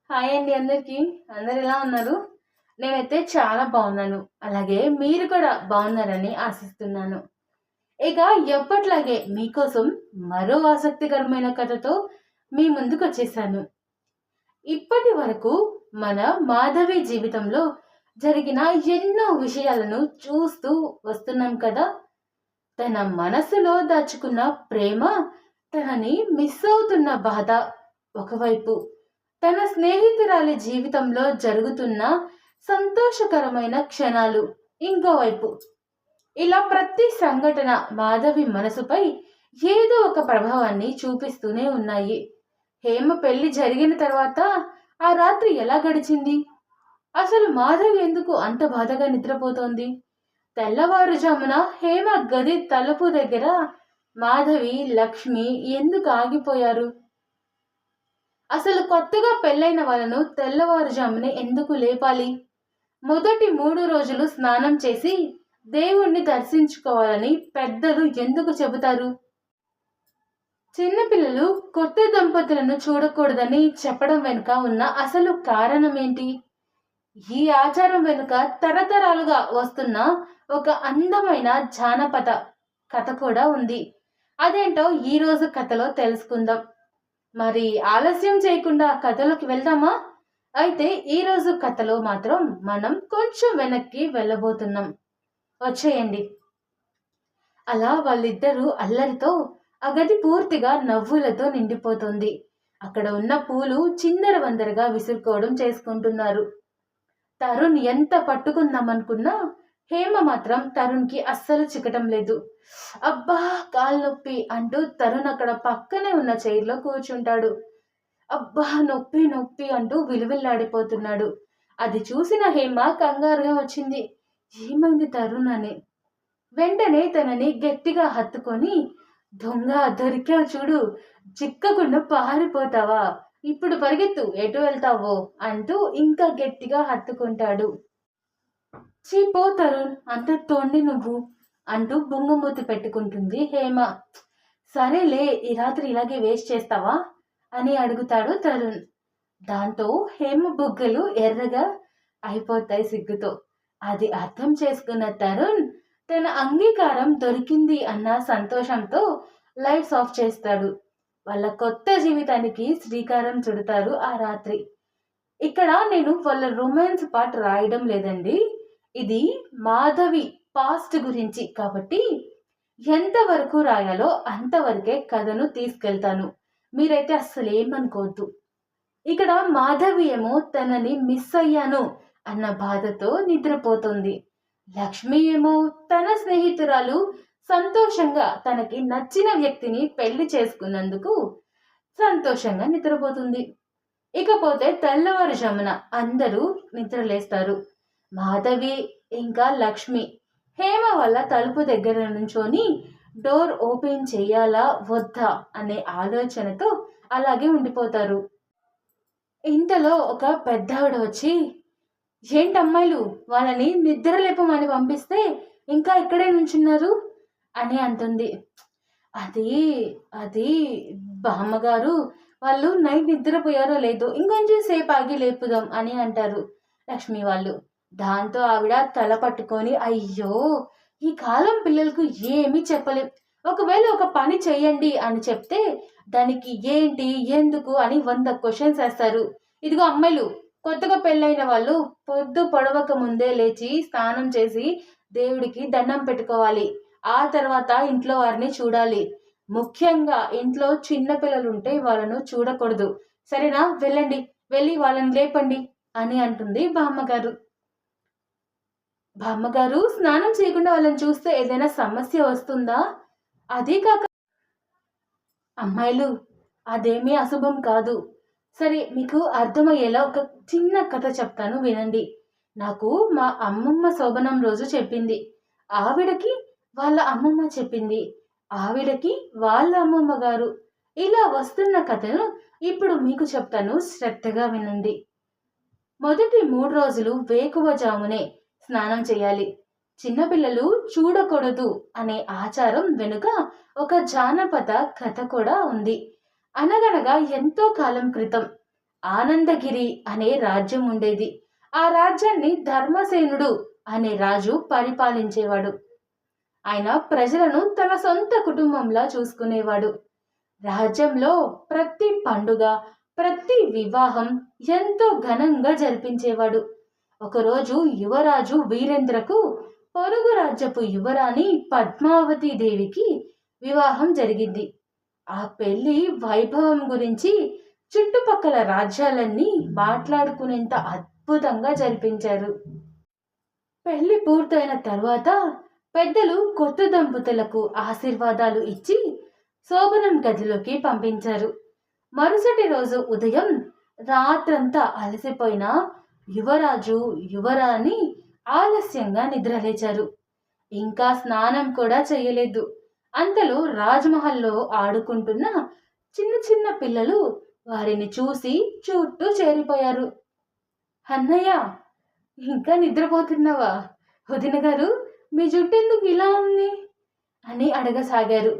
Hi అండి అందరికీ. అందరు ఎలా ఉన్నారు? నేనైతే చాలా బాగున్నాను. అలాగే మీరు కూడా బాగున్నారని ఆశిస్తున్నాను. ఇక ఎప్పట్లాగే మీకోసం మరో ఆసక్తికరమైన కథతో మీ ముందుకొచ్చేసాను. ఇప్పటి వరకు మన మాధవి జీవితంలో జరిగిన ఎన్నో విషయాలను చూస్తూ వస్తున్నాం కదా! తన మనసులో దాచుకున్న ప్రేమ, తనని మిస్ అవుతున్న బాధ ఒకవైపు, తన స్నేహితురాలి జీవితంలో జరుగుతున్న సంతోషకరమైన క్షణాలు ఇంకోవైపు. ఇలా ప్రతి సంఘటన మాధవి మనసుపై ఏదో ఒక ప్రభావాన్ని చూపిస్తూనే ఉన్నాయి. హేమ పెళ్లి జరిగిన తర్వాత ఆ రాత్రి ఎలా గడిచింది? అసలు మాధవి ఎందుకు అంత బాధగా నిద్రపోతోంది? తెల్లవారుజామున హేమ గది తలుపు దగ్గర మాధవి, లక్ష్మి ఎందుకు ఆగిపోయారు? అసలు కొత్తగా పెళ్ళైన వాళ్ళను తెల్లవారుజామునే ఎందుకు లేపాలి? మొదటి 3 రోజులు స్నానం చేసి దేవుణ్ణి దర్శించుకోవాలని పెద్దలు ఎందుకు చెబుతారు? చిన్నపిల్లలు కొత్త దంపతులను చూడకూడదని చెప్పడం వెనుక ఉన్న అసలు కారణం ఏంటి? ఈ ఆచారం వెనుక తరతరాలుగా వస్తున్న ఒక అందమైన జానపద కథ కూడా ఉంది. అదేంటో ఈరోజు కథలో తెలుసుకుందాం. మరి ఆలస్యం చేయకుండా కథలోకి వెళ్దామా? అయితే ఈరోజు కథలో మాత్రం మనం కొంచెం వెనక్కి వెళ్ళబోతున్నాం. వచ్చేయండి. అలా వాళ్ళిద్దరూ అల్లరితో ఆ గది పూర్తిగా నవ్వులతో నిండిపోతుంది. అక్కడ ఉన్న పూలు చిందరవందరగా విసురుకోవడం చేసుకుంటున్నారు. తరుణ్ ఎంత పట్టుకుందామనుకున్నా హేమ మాత్రం తరుణ్కి అస్సలు చిక్కటం లేదు. అబ్బా కాలు నొప్పి అంటూ తరుణ్ అక్కడ పక్కనే ఉన్న చైర్లో కూర్చుంటాడు. అబ్బా నొప్పి నొప్పి అంటూ విలువిల్లాడిపోతున్నాడు. అది చూసిన హేమ కంగారుగా వచ్చింది. ఏమైంది తరుణ్ అని. వెంటనే తనని గట్టిగా హత్తుకొని, దొంగ దొరికావు చూడు, చిక్కకుండా పారిపోతావా, ఇప్పుడు పరిగెత్తు ఎటు వెళ్తావో అంటూ ఇంకా గట్టిగా హత్తుకుంటాడు. చీపో తరుణ్, అంత తోండి నువ్వు అంటూ బొంగమూతి పెట్టుకుంటుంది హేమ. సరేలే, ఈ రాత్రి ఇలాగే వేస్ట్ చేస్తావా అని అడుగుతాడు తరుణ్. దాంతో హేమ బుగ్గలు ఎర్రగా అయిపోతాయి సిగ్గుతో. అది అర్థం చేసుకున్న తరుణ్ తన అంగీకారం దొరికింది అన్న సంతోషంతో లైట్స్ ఆఫ్ చేస్తాడు. వాళ్ళ కొత్త జీవితానికి శ్రీకారం చుడతారు ఆ రాత్రి. ఇక్కడ నేను వాళ్ళ రొమాన్స్ పార్ట్ రాయడం లేదండి. ఇది మాధవి పాస్ట్ గురించి కాబట్టి ఎంతవరకు రాయాలో అంతవరకే కథను తీసుకెళ్తాను. మీరైతే అస్సలు ఏమనుకోవద్దు. ఇక్కడ మాధవి ఏమో తనని మిస్ అయ్యాను అన్న బాధతో నిద్రపోతుంది. లక్ష్మి ఏమో తన స్నేహితురాలు సంతోషంగా తనకి నచ్చిన వ్యక్తిని పెళ్లి చేసుకున్నందుకు సంతోషంగా నిద్రపోతుంది. ఇకపోతే తెల్లవారుజామున అందరూ నిద్రలేస్తారు. మాధవి ఇంకా లక్ష్మి హేమ వల్ల తలుపు దగ్గర నుంచొని డోర్ ఓపెన్ చేయాలా వద్దా అనే ఆలోచనతో అలాగే ఉండిపోతారు. ఇంతలో ఒక పెద్దావిడ వచ్చి, ఏంటమ్మాయిలు, వాళ్ళని నిద్రలేపమని పంపిస్తే ఇంకా ఇక్కడే నుంచున్నారు అని అంటుంది. అది అది బామ్మగారు, వాళ్ళు నైట్ నిద్రపోయారో లేదో ఇంకొంచెం సేపు ఆగి లేపుదాం అని అంటారు లక్ష్మి వాళ్ళు. దాంతో ఆవిడ తల పట్టుకొని, అయ్యో ఈ కాలం పిల్లలకు ఏమీ చెప్పలేం. ఒకవేళ ఒక పని చెయ్యండి అని చెప్తే దానికి ఏంటి ఎందుకు అని 100 క్వశ్చన్స్ వేస్తారు. ఇదిగో అమ్మాయిలు, కొత్తగా పెళ్ళైన వాళ్ళు పొద్దు పొడవక ముందే లేచి స్నానం చేసి దేవుడికి దండం పెట్టుకోవాలి. ఆ తర్వాత ఇంట్లో వారిని చూడాలి. ముఖ్యంగా ఇంట్లో చిన్న పిల్లలు ఉంటే వాళ్ళను చూడకూడదు. సరేనా? వెళ్ళండి, వెళ్ళి వాళ్ళని లేపండి అని అంటుంది బామ్మగారు. బామ్మగారు, స్నానం చేయకుండా వాళ్ళని చూస్తే ఏదైనా సమస్య వస్తుందా? అదే కాక అమ్మాయిలు, అదేమీ అశుభం కాదు. సరే, మీకు అర్థమయ్యేలా ఒక చిన్న కథ చెప్తాను వినండి. నాకు మా అమ్మమ్మ శోభనం రోజు చెప్పింది. ఆవిడకి వాళ్ళ అమ్మమ్మ చెప్పింది. ఆవిడకి వాళ్ళ అమ్మమ్మ గారు. ఇలా వస్తున్న కథను ఇప్పుడు మీకు చెప్తాను, శ్రద్ధగా వినండి. మొదటి 3 రోజులు వేకువజామునే స్నానం చేయాలి. చిన్నపిల్లలు చూడకూడదు అనే ఆచారం వెనుక ఒక జానపద కథ కూడా ఉంది. అనగనగా ఎంతో కాలం క్రితం ఆనందగిరి అనే రాజ్యం ఉండేది. ఆ రాజ్యాన్ని ధర్మసేనుడు అనే రాజు పరిపాలించేవాడు. ఆయన ప్రజలను తన సొంత కుటుంబంలా చూసుకునేవాడు. రాజ్యంలో ప్రతి పండుగ, ప్రతి వివాహం ఎంతో ఘనంగా జరిపించేవాడు. ఒకరోజు యువరాజు వీరేంద్రకు పొరుగు రాజ్యపు యువరాణి పద్మావతి దేవికి వివాహం జరిగింది. ఆ పెళ్లి వైభవం గురించి చుట్టుపక్కల రాజ్యాలన్నీ మాట్లాడుకునేంత అద్భుతంగా జరిపించారు. పెళ్లి పూర్తయిన తర్వాత పెద్దలు కొత్త దంపతులకు ఆశీర్వాదాలు ఇచ్చి శోభనం గదిలోకి పంపించారు. మరుసటి రోజు ఉదయం రాత్రంతా అలసిపోయిన యువరాజు యువరాణి ఆలస్యంగా నిద్రలేచారు. ఇంకా స్నానం కూడా చేయలేదు. అంతలో రాజ్మహల్లో ఆడుకుంటున్న చిన్న చిన్న పిల్లలు వారిని చూసి చుట్టూ చేరిపోయారు. అన్నయ్య, ఇంకా నిద్రపోతున్నావా? వదిన గారు, మీ జుట్టు ఎందుకు ఇలా ఉంది అని అడగసాగారు.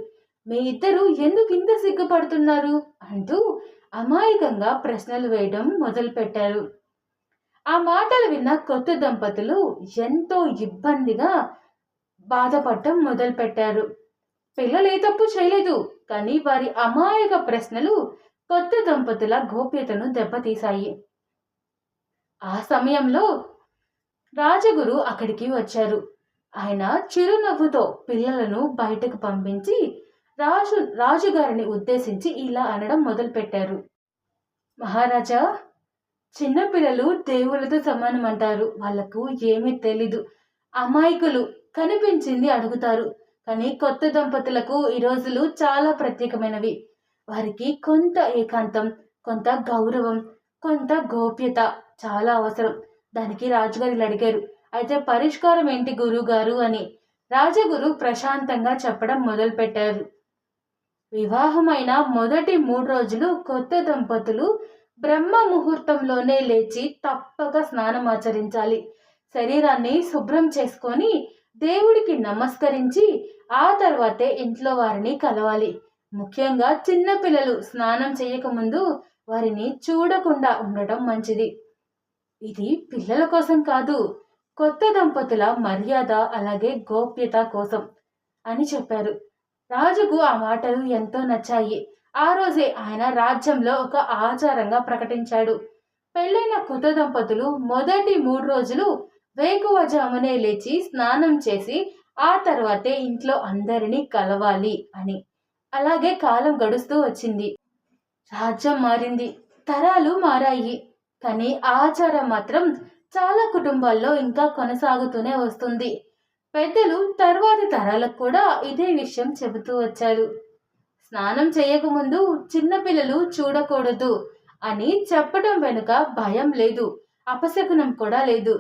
మీ ఇద్దరు ఎందుకు ఇంత సిగ్గుపడుతున్నారు అంటూ అమాయకంగా ప్రశ్నలు వేయడం మొదలుపెట్టారు. ఆ మాటలు విన్న కొత్త దంపతులు ఎంతో ఇబ్బందిగా బాధపడటం మొదలుపెట్టారు. పిల్లలు ఏ తప్పు చేయలేదు, కానీ వారి అమాయక ప్రశ్నలు కొత్త దంపతుల గోప్యతను దెబ్బతీశాయి. ఆ సమయంలో రాజగురు అక్కడికి వచ్చారు. ఆయన చిరునవ్వుతో పిల్లలను బయటకు పంపించి రాజుగారిని ఉద్దేశించి ఇలా అనడం మొదలుపెట్టారు. మహారాజా, చిన్నపిల్లలు దేవులతో సమానం అంటారు. వాళ్లకు ఏమీ తెలీదు, అమాయకులు, కనిపించింది అడుగుతారు. కానీ కొత్త దంపతులకు ఈ రోజులు చాలా ప్రత్యేకమైనవి. వారికి కొంత ఏకాంతం, కొంత గౌరవం, కొంత గోప్యత చాలా అవసరం. దానికి రాజుగారు ఇలా అడిగారు. అయితే పరిష్కారం ఏంటి గురుగారు అని రాజగురు ప్రశాంతంగా చెప్పడం మొదలుపెట్టారు. వివాహమైన మొదటి 3 రోజులు కొత్త దంపతులు బ్రహ్మ ముహూర్తంలోనే లేచి తప్పక స్నానం ఆచరించాలి. శరీరాన్ని శుభ్రం చేసుకొని దేవుడికి నమస్కరించి ఆ తర్వాతే ఇంట్లో వారిని కలవాలి. ముఖ్యంగా చిన్నపిల్లలు స్నానం చేయకముందు వారిని చూడకుండా ఉండటం మంచిది. ఇది పిల్లల కోసం కాదు, కొత్త దంపతుల మర్యాద అలాగే గోప్యత కోసం అని చెప్పారు. రాజుకు ఆ మాటలు ఎంతో నచ్చాయి. ఆ రోజే ఆయన రాజ్యంలో ఒక ఆచారంగా ప్రకటించాడు. పెళ్ళైన కొత్త దంపతులు మొదటి 3 రోజులు వేకువజామునే లేచి స్నానం చేసి ఆ తర్వాతే ఇంట్లో అందరినీ కలవాలి అని. అలాగే కాలం గడుస్తూ వచ్చింది. రాజ్యం మారింది, తరాలు మారాయి, కానీ ఆచారం మాత్రం చాలా కుటుంబాల్లో ఇంకా కొనసాగుతూనే వస్తుంది. పెద్దలు తర్వాతి తరాలకు కూడా ఇదే విషయం చెబుతూ వచ్చారు. స్నానం చేయకముందు చిన్నపిల్లలు చూడకూడదు అని చెప్పడం వెనుక భయం లేదు, అపశకునం కూడా లేదు.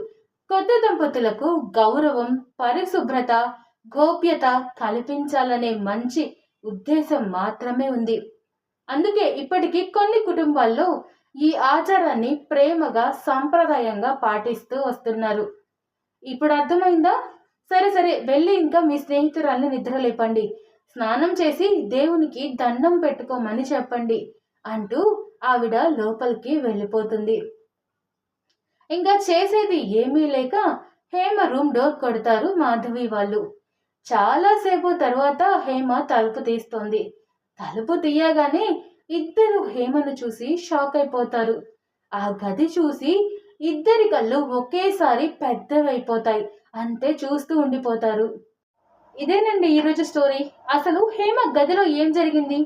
కొత్త దంపతులకు గౌరవం, పరిశుభ్రత, గోప్యత కల్పించాలనే మంచి ఉద్దేశం మాత్రమే ఉంది. అందుకే ఇప్పటికీ కొన్ని కుటుంబాల్లో ఈ ఆచారాన్ని ప్రేమగా, సంప్రదాయంగా పాటిస్తూ వస్తున్నారు. ఇప్పుడు అర్థమైందా? సరే సరే, వెళ్ళి ఇంకా మీ స్నేహితురాల్ని నిద్రలేపండి, స్నానం చేసి దేవునికి దండం పెట్టుకోమని చెప్పండి అంటూ ఆవిడ లోపలికి వెళ్ళిపోతుంది. ఇంకా చేసేది ఏమీ లేక హేమ రూమ్ డోర్ కొడతారు మాధవి వాళ్ళు. చాలాసేపు తర్వాత హేమ తలుపు తీస్తోంది. తలుపు తీయగానే ఇద్దరు హేమను చూసి షాక్ అయిపోతారు. ఆ గది చూసి ఇద్దరి కళ్ళు ఒకేసారి పెద్దవైపోతాయి. అంతే, చూస్తూ ఉండిపోతారు. ఇదేనండి ఈరోజు స్టోరీ. అసలు హేమ గదిలో ఏం జరిగింది?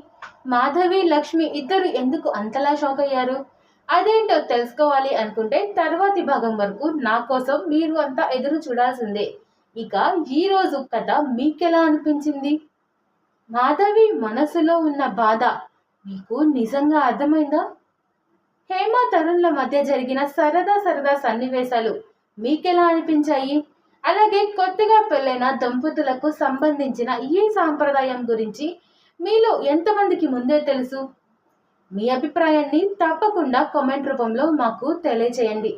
మాధవి, లక్ష్మి ఇద్దరు ఎందుకు అంతలా షాక్ అయ్యారు? అదేంటో తెలుసుకోవాలి అనుకుంటే తర్వాతి భాగం వరకు నా కోసం మీరు అంతా ఎదురు చూడాల్సిందే. ఇక ఈరోజు కథ మీకెలా అనిపించింది? మాధవి మనసులో ఉన్న బాధ మీకు నిజంగా అర్థమైందా? హేమ, తరుణ్ల మధ్య జరిగిన సరదా సరదా సన్నివేశాలు మీకెలా అనిపించాయి? అలాగే కొత్తగా పెళ్ళైన దంపతులకు సంబంధించిన ఈ సాంప్రదాయం గురించి మీలో ఎంతమందికి ముందే తెలుసు? మీ అభిప్రాయాన్ని తప్పకుండా కామెంట్ రూపంలో మాకు తెలియచేయండి.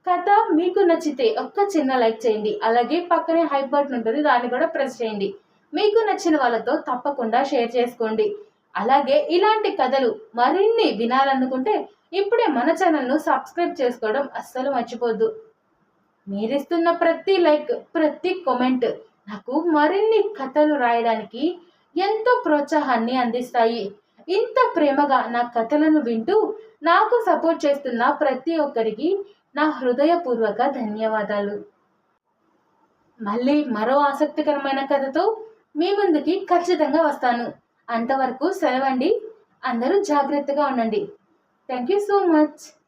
కథ మీకు నచ్చితే ఒక్క చిన్న లైక్ చేయండి. అలాగే పక్కనే హైప్ బటన్ ఉంటుంది, దాన్ని కూడా ప్రెస్ చేయండి. మీకు నచ్చిన వాళ్ళతో తప్పకుండా షేర్ చేసుకోండి. అలాగే ఇలాంటి కథలు మరిన్ని వినాలనుకుంటే ఇప్పుడే మన ఛానల్ను సబ్స్క్రైబ్ చేసుకోవడం అస్సలు మర్చిపోద్దు. మీరిస్తున్న ప్రతి లైక్, ప్రతి కామెంట్ నాకు మరిన్ని కథలు రాయడానికి ఎంతో ప్రోత్సాహాన్ని అందిస్తాయి. ఇంత ప్రేమగా నా కథలను వింటూ నాకు సపోర్ట్ చేస్తున్న ప్రతి ఒక్కరికి నా హృదయపూర్వక ధన్యవాదాలు. మళ్ళీ మరో ఆసక్తికరమైన కథతో మీ ముందుకి ఖచ్చితంగా వస్తాను. అంతవరకు సెలవండి. అందరూ జాగ్రత్తగా ఉండండి. Thank you so much.